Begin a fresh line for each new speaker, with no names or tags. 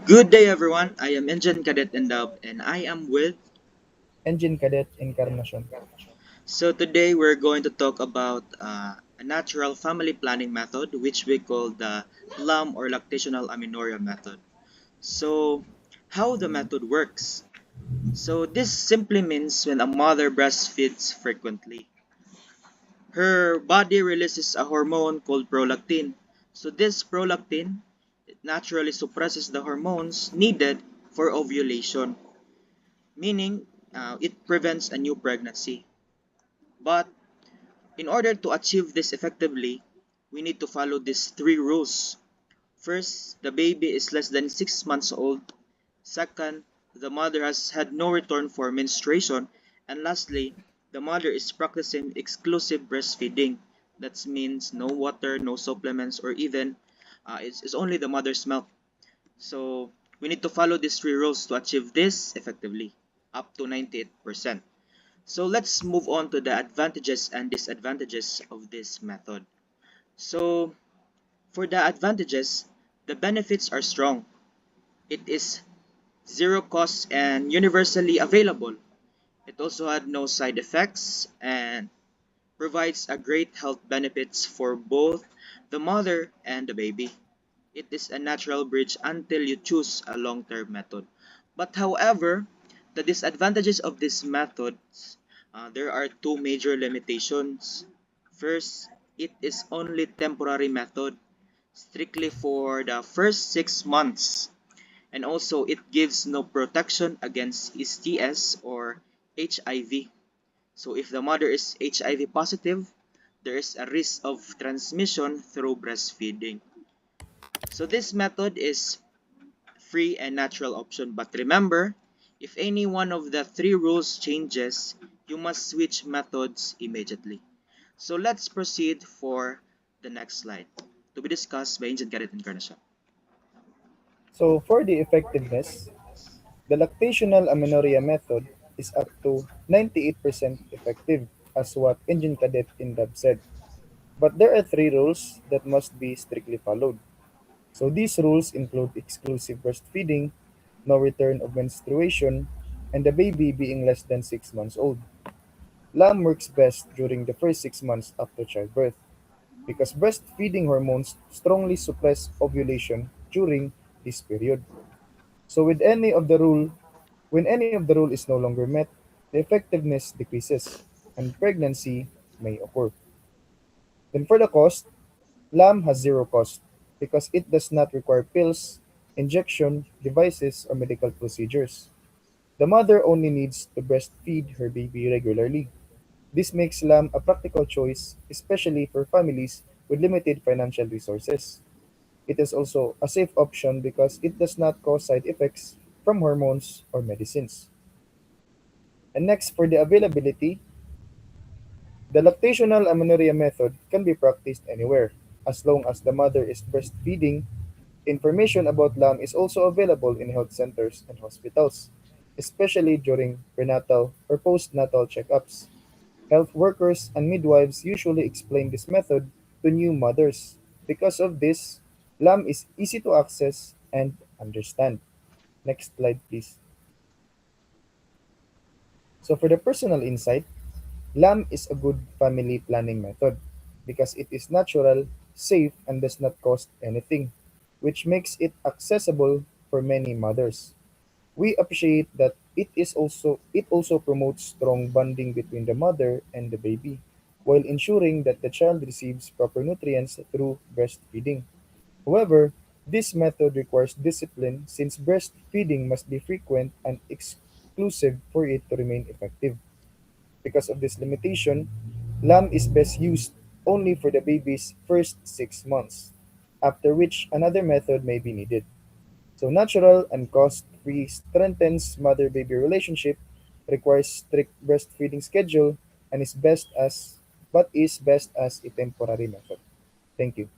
Good day, everyone. I am Engine Cadet Endab, and I am with.
Engine Cadet Encarnacion.
So today we're going to talk about a natural family planning method, which we call the LAM or Lactational Amenorrhea method. So, how the method works? So this simply means when a mother breastfeeds frequently, her body releases a hormone called prolactin. So this prolactin it naturally suppresses the hormones needed for ovulation, meaning it prevents a new pregnancy. But in order to achieve this effectively, we need to follow these three rules. First, the baby is less than 6 months old. Second, the mother has had no return for menstruation. And lastly, the mother is practicing exclusive breastfeeding. That means no water, no supplements, or even it's only the mother's milk. So we need to follow these three rules to achieve this effectively, up to 98%. So let's move on to the advantages and disadvantages of this method. So for the advantages, the benefits are strong. It is zero cost and universally available. It also had no side effects and provides a great health benefits for both the mother and the baby. It is a natural bridge until you choose a long-term method. But however, the disadvantages of this method, there are two major limitations. First, it is only temporary method, strictly for the first 6 months. And also, it gives no protection against STS or HIV. So if the mother is HIV positive, there is a risk of transmission through breastfeeding. So this method is free and natural option. But remember, if any one of the three rules changes, you must switch methods immediately. So let's proceed for the next slide to be discussed by Agent Garrett Encarnacion.
So for the effectiveness, the lactational amenorrhea method is up to 98% effective, as what Engine Cadet Endab said. But there are three rules that must be strictly followed. So these rules include exclusive breastfeeding, no return of menstruation, and the baby being less than 6 months old. LAM works best during the first 6 months after childbirth because breastfeeding hormones strongly suppress ovulation during this period. So when any of the rule is no longer met, the effectiveness decreases and pregnancy may occur. Then for the cost, LAM has zero cost because it does not require pills, injection, devices, or medical procedures. The mother only needs to breastfeed her baby regularly. This makes LAM a practical choice, especially for families with limited financial resources. It is also a safe option because it does not cause side effects from hormones or medicines. And next, for the availability, the lactational amenorrhea method can be practiced anywhere as long as the mother is breastfeeding. Information about LAM is also available in health centers and hospitals, especially during prenatal or postnatal checkups. Health workers and midwives usually explain this method to new mothers. Because of this, LAM is easy to access and understand. Next slide, please. So, for the personal insight, LAM is a good family planning method because it is natural, safe, and does not cost anything, which makes it accessible for many mothers. We appreciate that it also promotes strong bonding between the mother and the baby, while ensuring that the child receives proper nutrients through breastfeeding. However, this method requires discipline since breastfeeding must be frequent and exclusive for it to remain effective. Because of this limitation, LAM is best used only for the baby's first 6 months, after which another method may be needed. So natural and cost-free strengthens mother-baby relationship, requires strict breastfeeding schedule, and is best as a temporary method. Thank you.